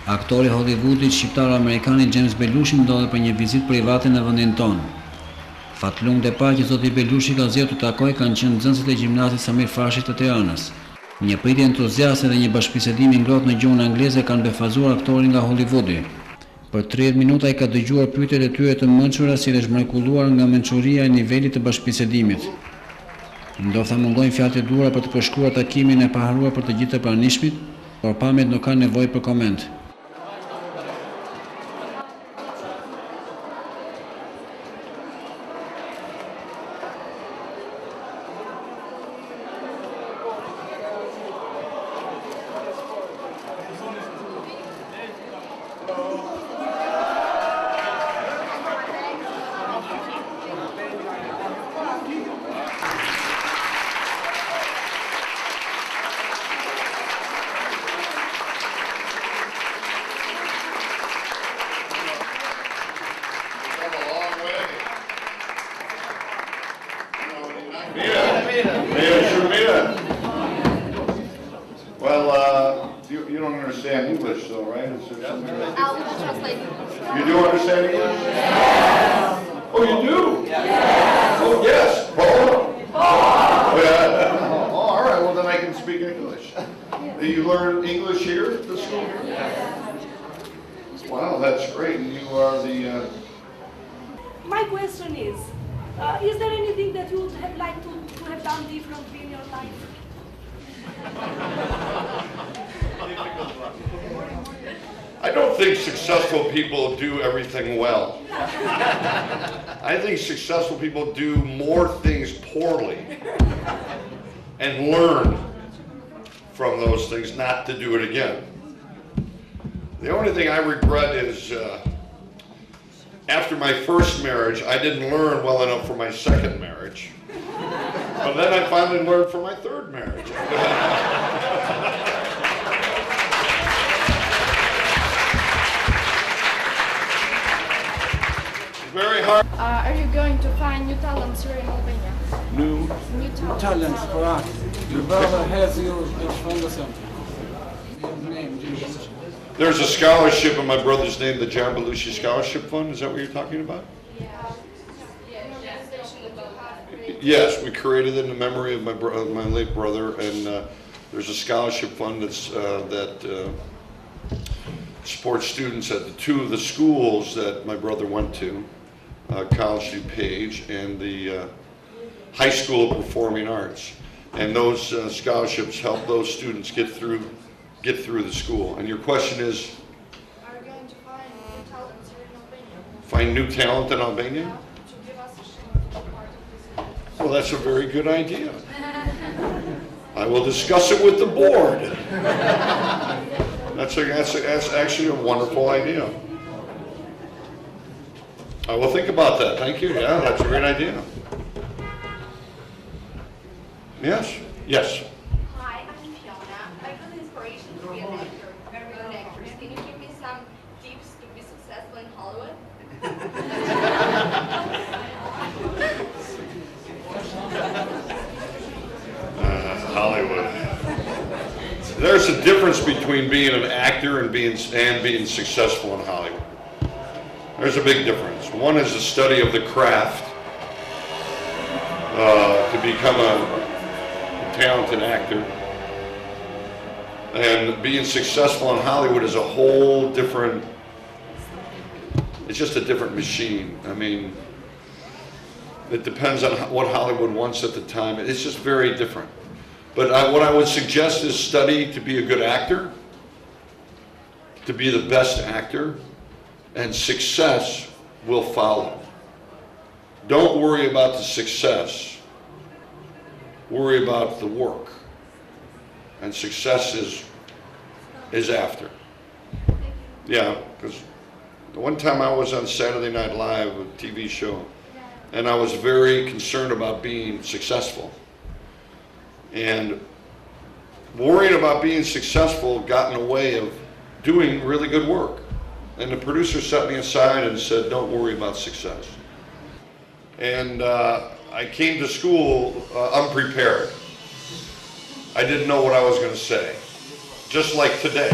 Aktori Hollywoodit shqiptar-amerikani James Belushi ndodhet për një vizitë private në vendin tonë. Fatlumët e parë që zoti Belushi ka zgjedhur të takojë kanë qenë nxënësit e Gjimnazit Sami Frashëri të Tiranës. Një pritje entuziaste dhe një bashkëbisedim i ngrohtë në gjuhën angleze kanë befazuar aktorin nga Hollywoodi. Për 30 minuta ai ka dëgjuar pyetjet e tyre të mençura si dhe zhmrekulluar nga mençuria e nivelit të bashkëbisedimit. Ndofta mungojnë fjalët e duhura për të përshkruar takimin e paharuar për të gjithë të pranishmit, por pamjet nuk kanë nevojë për koment. Well, you don't understand English, though, right? I'll translate. You do understand English? Oh, you do? Oh, yes. Oh. Yeah. Oh, all right. Well, then I can speak English. You learn English here at the school? Wow, that's great. And you are the... My question is there anything that you would have liked to have done differently in your life? I don't think successful people do everything well. I think successful people do more things poorly and learn from those things not to do it again. The only thing I regret is after my first marriage, I didn't learn well enough for my second marriage. But then I finally learned for my third marriage. Very hard. Are you going to find new talents here in Albania? New New talents for us. Your brother has you from the center. His name, James Belushi. There's a scholarship in my brother's name, the James Belushi Scholarship Fund. Is that what you're talking about? Yes, we created it in the memory of my late brother, and there's a scholarship fund that supports students at two of the schools that my brother went to, College DuPage and the High School of Performing Arts. And those scholarships help those students get through the school. And your question is? Are you going to find new talents here in Albania? Find new talent in Albania? To give us a part of this. Well, that's a very good idea. I will discuss it with the board. That's actually a wonderful idea. I will think about that. Thank you. Yeah, that's a great idea. Yes? Yes. Hi, I'm Fiona. I got the inspiration to be an actor, very good actress. Can you give me some tips to be successful in Hollywood? Hollywood. There's a difference between being an actor and being successful in Hollywood. There's a big difference. One is the study of the craft to become a talented actor, and being successful in Hollywood is a whole different. It's just a different machine. I mean, it depends on what Hollywood wants at the time. It's just very different. But what I would suggest is study to be a good actor, to be the best actor, and success will follow. Don't worry about the success. Worry about the work. And success is after. Yeah, because the one time I was on Saturday Night Live, a TV show, and I was very concerned about being successful. And worrying about being successful got in the way of doing really good work. And the producer set me aside and said, don't worry about success. And I came to school unprepared. I didn't know what I was going to say, just like today.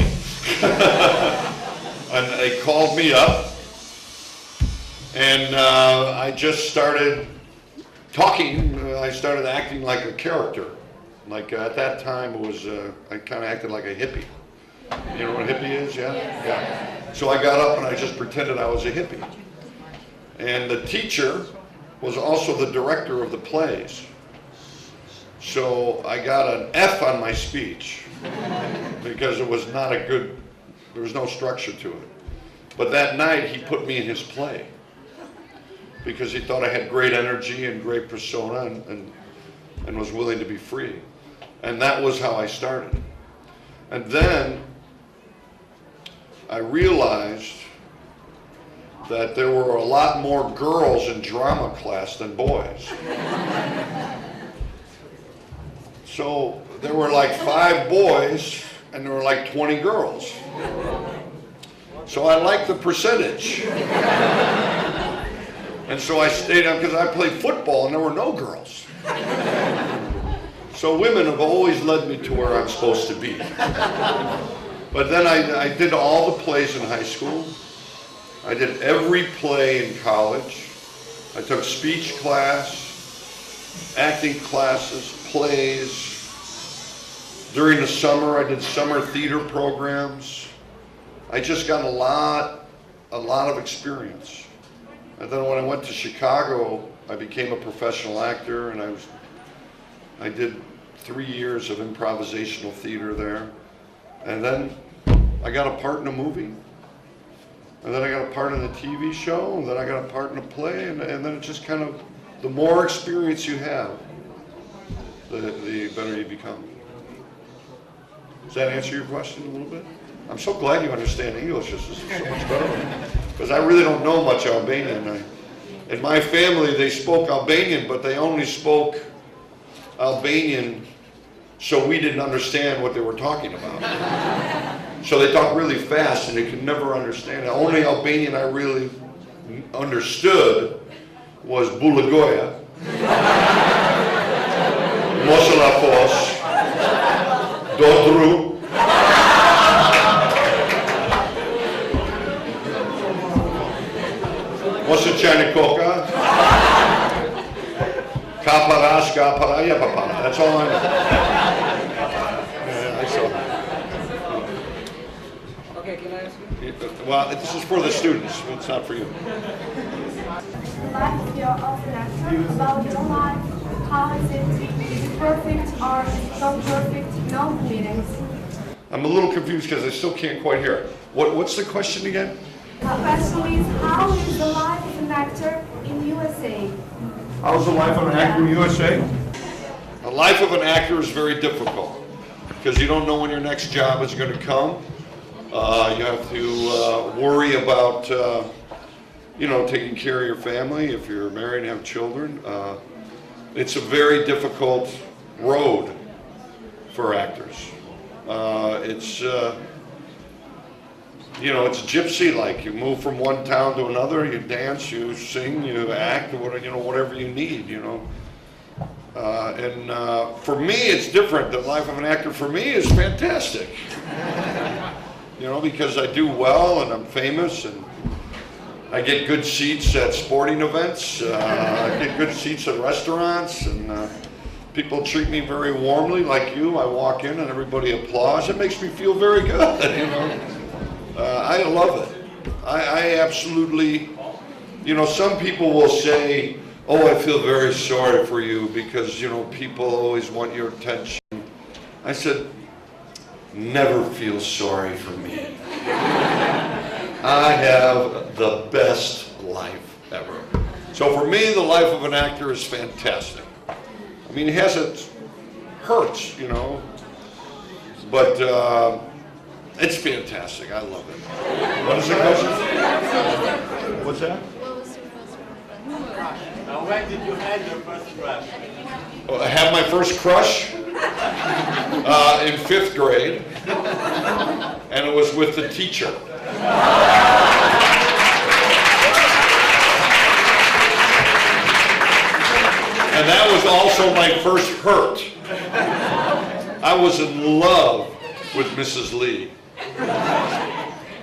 And they called me up, and I just started talking. I started acting like a character. Like at that time, it was I kind of acted like a hippie. You know what a hippie is? Yeah? Yeah. So I got up and I just pretended I was a hippie. And the teacher was also the director of the plays. So I got an F on my speech because it was not a good, there was no structure to it. But that night he put me in his play because he thought I had great energy and great persona and was willing to be free. And that was how I started. And then I realized that there were a lot more girls in drama class than boys. So there were like 5 boys and there were like 20 girls. So I liked the percentage. And so I stayed up because I played football and there were no girls. So women have always led me to where I'm supposed to be. But then I did all the plays in high school. I did every play in college. I took speech class, acting classes, plays. During the summer, I did summer theater programs. I just got a lot of experience. And then when I went to Chicago, I became a professional actor, and I did 3 years of improvisational theater there. And then I got a part in a movie. And then I got a part in a TV show, and then I got a part in a play, and then it just kind of, the more experience you have, the better you become. Does that answer your question a little bit? I'm so glad you understand English. This is so much better. Because I really don't know much Albanian. In my family, they spoke Albanian, but they only spoke Albanian so we didn't understand what they were talking about. So they talk really fast and you can never understand. The only Albanian I really understood was Bulagoja, Mosalafos, Dodru, Mosachanikoka, Kaparas, Kaparaya, Papara. That's all I know. Yeah, I saw. Okay, can I ask you? Well, this is for the students. It's not for you. Life of an actor, about your life, how is it? Is it perfect or not perfect? No meanings. I'm a little confused because I still can't quite hear. What's the question again? The question is, how is the life of an actor in USA? How's the life of an actor in the USA? The life of an actor is very difficult because you don't know when your next job is going to come. You have to worry about, taking care of your family if you're married and have children. It's a very difficult road for actors. It's gypsy-like. You move from one town to another, you dance, you sing, you act, whatever you need, for me, it's different. The life of an actor for me is fantastic. Because I do well and I'm famous and I get good seats at sporting events. I get good seats at restaurants and people treat me very warmly like you. I walk in and everybody applauds. It makes me feel very good, I love it. I absolutely, some people will say, oh, I feel very sorry for you because, people always want your attention. I said, never feel sorry for me. I have the best life ever. So for me, the life of an actor is fantastic. I mean, it has its hurts, but it's fantastic. I love it. What is the question? What's that? What was your first preference? When did you have your first crush? I had my first crush in 5th grade, and it was with the teacher. And that was also my first hurt. I was in love with Mrs. Lee.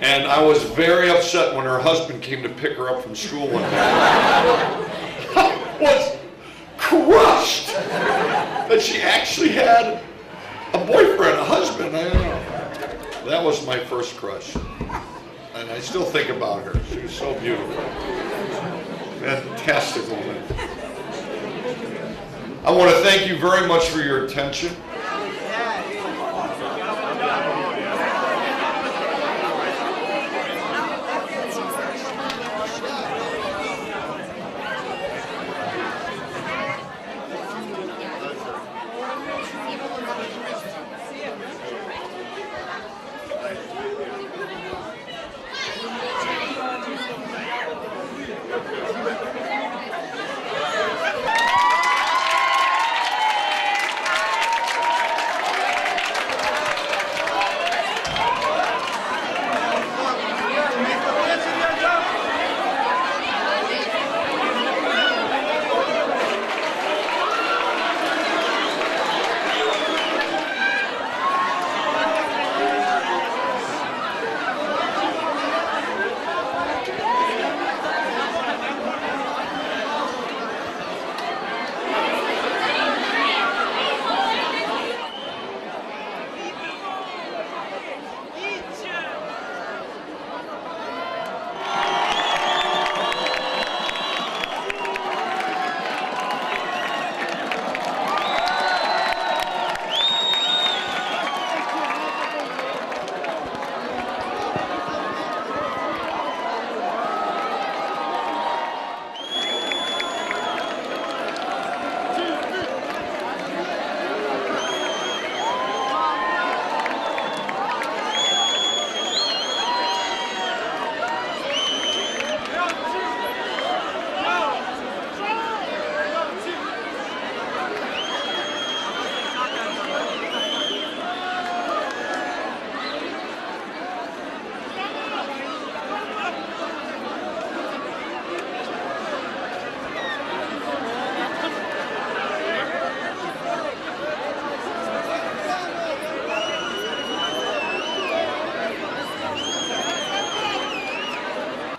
And I was very upset when her husband came to pick her up from school one day. I was crushed that she actually had a boyfriend, a husband. That was my first crush. And I still think about her. She was so beautiful. Fantastic woman. I want to thank you very much for your attention.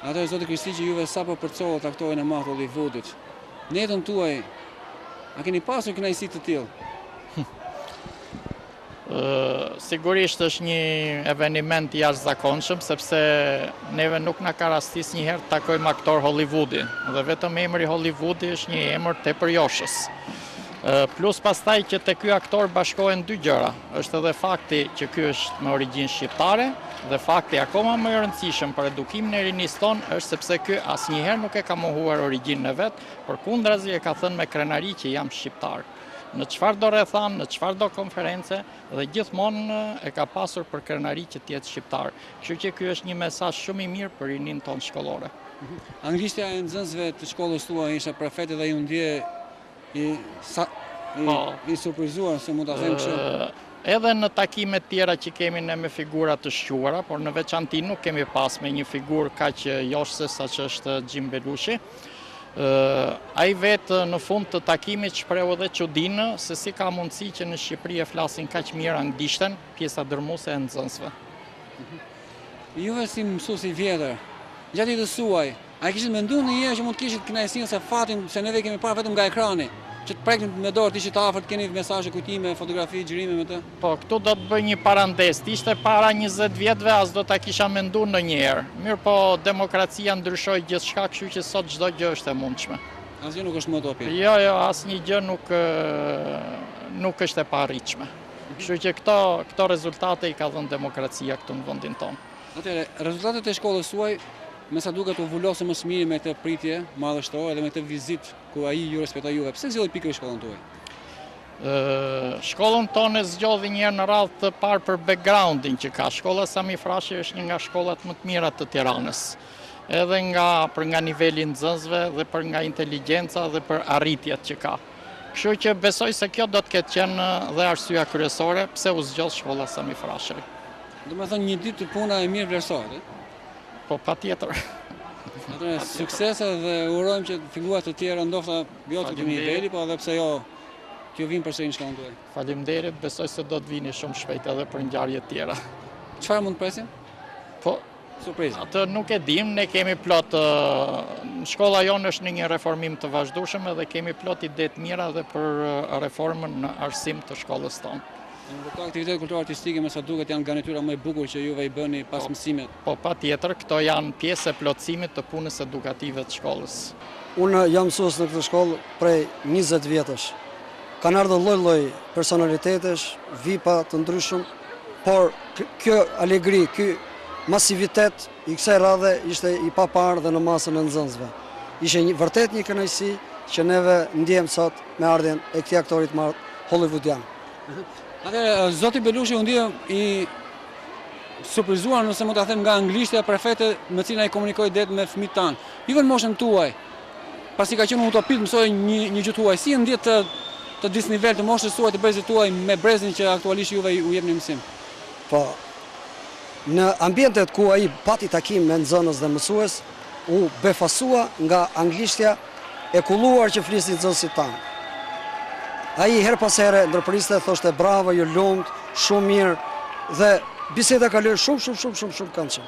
Atëherë zoti Kristi që juve sapo përcohet aktorin e madh të Hollywoodit. Në jetën tuaj, a keni pasur kënaqësi të tillë? Sigurisht është një eveniment i jashtëzakonshëm sepse neve nuk na ka rastis një herë të takojmë aktor Hollywoodi dhe vetëm emri Hollywoodi është një emër tepërjoshës. Plus pastaj që te ky aktor bashkohen dy gjëra. Është edhe fakti që ky është me origjinë shqiptare dhe fakti akoma më i rëndësishëm për edukimin e rinisë tonë është sepse ky asnjëherë nuk e ka mohuar origjinën e vet, përkundrazi e ka thënë me krenari që jam shqiptar. Në çfarë do rrethan, në çfarë do konferencë dhe gjithmonë e ka pasur për krenari që të jetë shqiptar. Kështu që ky është një mesazh shumë i mirë për rinin tonë shkollore. Anglishtja e nxënësve të shkollës tuaj ishte perfekte dhe ju ndje i surprizuar se mund ta them kështu. Edhe në takimet tjera që kemi ne me figura të shquara, por në veçanti nuk kemi pas me një figurë kaq joshse sa që është Gjim Belushi. Ai vetë në fund të takimit shpreu edhe çudinë se si ka mundësi që në Shqipëri e flasin kaq mirë anglishtën, pjesa dërmuese e nxënësve. Juve si mësues i vjetër, gjatë jetës suaj, a kishit menduar ndonjëherë që mund të kishit kënaqësinë se fatin se neve kemi parë vetëm nga ekrani? Që të prekni me dorë, të ishit afër, të keni mesazhe, kujtime, fotografi, xhirime me të? Po, këtu do të bëj një parantes. Ishte para 20 vjetëve, as do ta kisha menduar ndonjëherë. Mirë, po demokracia ndryshoi gjithçka, kështu që sot çdo gjë është e mundshme. Asgjë nuk është më utopia. Jo, asnjë gjë nuk është e paarritshme. Kështu që këto rezultate i ka dhënë demokracia këtu në vendin tonë. Atëherë, rezultatet e shkollës suaj me sa duket u vulose më së miri me këtë pritje madhështore dhe me këtë vizitë ku ai ju respektoi juve. Pse zgjodhi pikërisht shkollën tuaj? Shkollën tonë zgjodhi një herë në radhë të parë për backgroundin që ka. Shkolla Sami Frashëri është një nga shkollat më të mira të Tiranës. Edhe për nga niveli i nxënësve dhe për nga inteligjenca dhe për arritjet që ka. Kështu që besoj se kjo do të ketë qenë dhe arsyeja kryesore pse u zgjodh shkolla Sami Frashëri. Domethënë një ditë të puna e mirë vlerësohet. Po patjetër. Atëherë suksese dhe urojmë që figura të tjera ndoshta jo të këtij niveli, po edhe pse jo që vinë përsëri në shkollën tuaj. Faleminderit, besoj se do të vini shumë shpejt edhe për ngjarje të tjera. Çfarë mund të presim? Po Surprizë. Atë nuk e dim, ne kemi plot, shkolla jonë është në një reformim të vazhdueshëm dhe kemi plot ide të mira dhe për reformën në arsim të shkollës tonë. Këto aktivitete kulturore artistike me sa duket janë garnityra më e bukur që juve i bëni pas mësimit. Po patjetër, këto janë pjesë e plotësimit të punës edukative të shkollës. Unë jam mësues në këtë shkollë prej 20 vjetësh. Kanë ardhur lloj-lloj personalitetesh, vipa të ndryshëm, por kjo alegri, ky masivitet i kësaj radhe ishte i paparë dhe në masën e nxënësve. Ishte vërtet një kënaqësi që neve ndjem sot me ardhjen e këtij aktorit hollywoodian. Atëherë, zoti Belushi u ndje i surprizuar, nëse mund ta them, nga anglishtja perfekte me cilën ai komunikoi det me fëmijët tanë. Juve në moshën tuaj, pasi ka qenë utopist, mësoi një gjuhë tuaj, si ndjet të disnivel të moshës suaj të brezit tuaj me brezin që aktualisht juve u jepni mësim? Po, në ambientet ku ai pati takim me nxënës dhe mësues, u befasua nga anglishtja e kulluar që flisin nxënësit tanë. Ai her pas here ndërpriste, thoshte bravo, ju lumt, shumë mirë dhe biseda kaloi shumë këndshëm.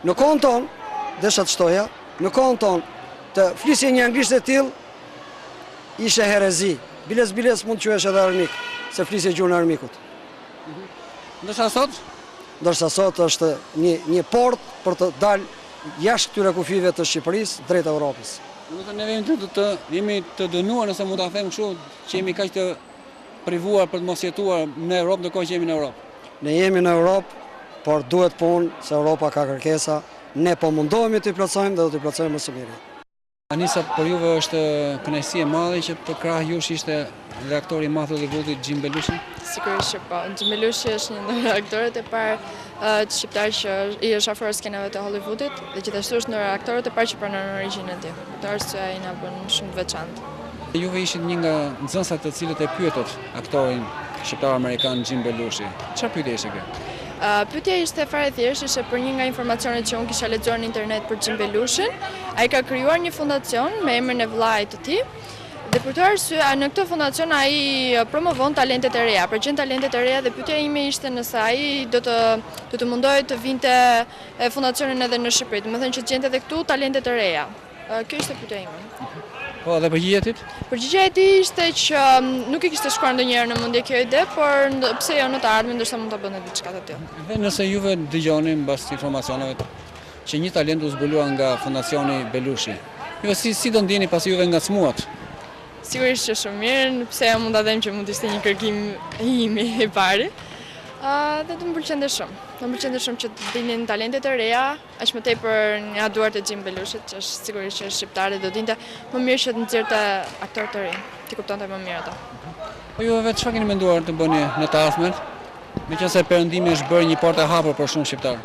Në kohën tonë, desha të shtoja, në kohën tonë të flisje një anglisht e tillë ishte herezi. Biles mund të quhesh edhe armik, se flisje gjuhën e armikut. Ndërsa sot? Ndërsa sot është një port për të dalë jashtë këtyre kufive të Shqipërisë drejt Europës. Ne jemi të dënuar, nëse mund ta them kështu, që jemi kaq të privuar për të mos jetuar në Europë ndërkohë që jemi në Europë. Ne jemi në Europë, por duhet punë se Europa ka kërkesa. Ne po mundohemi të i plotësojmë dhe do të i plotësojmë më së miri. Anisa, për juve është kënaqësi e madhe që të krah jush ishte dhe aktori i madh i Hollywoodit Jim Belushi? Sigurisht që po. Jim Belushi është një ndër aktorët e parë të shqiptar që i është afër skenave të Hollywoodit dhe gjithashtu është ndër aktorët e parë që pranon origjinën e tij. Këtë arsye ai na bën shumë të veçantë. Juve ishit një nga nxënësat të cilët e pyetët aktorin shqiptar amerikan Jim Belushi. Çfarë pyetje ishte kjo? Pyetja ishte fare thjesht, ishte për një nga informacionet që unë kisha lexuar në internet për Jim Belushin. Ai ka krijuar një fondacion me emrin e vllait të tij. Dhe për këtë arsye, në këtë fondacion ai promovon talentet e reja, përgjigjen talentet e reja dhe pyetja ime ishte nëse ai do të mundohej të vinte fondacionin edhe në Shqipëri, domethënë që të gjente edhe këtu talentet e reja. Kjo ishte pyetja ime. Po, dhe përgjigjja e tij? Përgjigjja e tij ishte që nuk i kishte shkuar ndonjëherë në mendje kjo ide, por pse jo në të ardhmen ndoshta mund ta bënte diçka të tillë. Dhe nëse juve dëgjoni mbas informacioneve që një talent u zbulua nga fondacioni Belushi, juve si do ndjeni pasi juve ngacmuat? Sigurisht që shumë mirë, pse ja mund ta them që mund të ishte një kërkim imi i parë. Dhe do më pëlqente shumë. Do më pëlqente shumë që të dinin talentet e reja, aq më tepër nga duart e Jim Belushit, që është sigurisht që është shqiptar dhe do dinte më mirë që të nxjerrte aktorë të rinj, ti kuptonte më mirë ata. Po juve vetë çfarë keni menduar të bëni në të ardhmen? Meqense perëndimi është bërë një portë e hapur për shumë shqiptarë.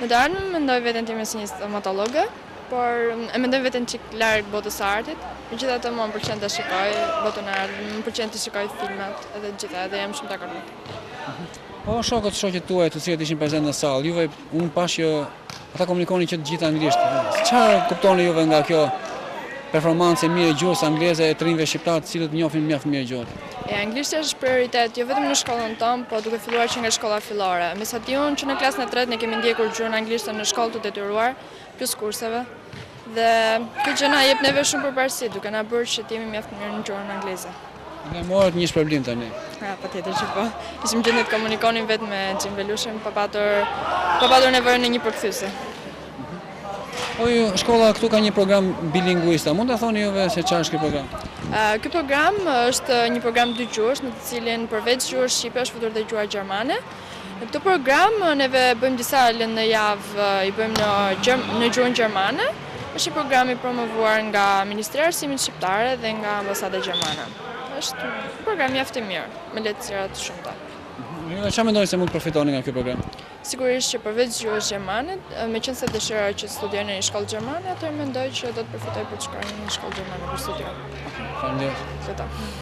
Në të ardhmen mendoj veten time si një stomatologe, por e mendoj veten çik larg botës së artit. Megjithatë më pëlqen të shikoj botën e artit, më pëlqen të shikoj filmat edhe të gjitha, edhe jam shumë dakord. Po shoqët tuaj të cilët ishin prezent në sallë, juve unë pash që ata komunikonin që të gjithë anglisht. Çfarë kuptoni juve nga kjo performancë e mirë e gjuhës angleze e të rinjve shqiptar të cilët njohin mjaft mirë gjuhën? Anglishtja është prioritet jo vetëm në shkollën tonë, po duke filluar që nga shkolla fillore. Me sa di unë që në klasën e tretë ne kemi ndjekur gjuhën anglishte në shkollë të detyruar, plus kurseve. Dhe kjo gjë na jep neve shumë përparësi, duke na bërë që të jemi mjaft mirë në gjuhën angleze. Ne morët një shpërblim tani. Patjetër që po. Ishim gjendje të komunikonin vetë me Jim Belushin, pa patur nevojën në një përkthyese. Po shkolla këtu ka një program bilinguista. Mund ta thoni juve se çfarë është ky program? Ky program është një program dy gjuhësh, në të cilin përveç gjuhës shqipe është futur dhe gjuha gjermane. Në këtë program neve bëjmë disa lëndë në javë, i bëjmë në gjuhën gjermane. Është një program i promovuar nga Ministria e Arsimit Shqiptare dhe nga Ambasada Gjermane. Është një program mjaft i mirë, me lehtësira të shumta. Çfarë mendoni se mund të përfitoni nga ky program? Sigurisht që përveç gjuhës gjermane, meqense dëshira që studiojnë në një shkollë gjermane, atëherë mendoj që do të përfitoj për të shkuar në një shkollë gjermane për studiim. Faleminderit.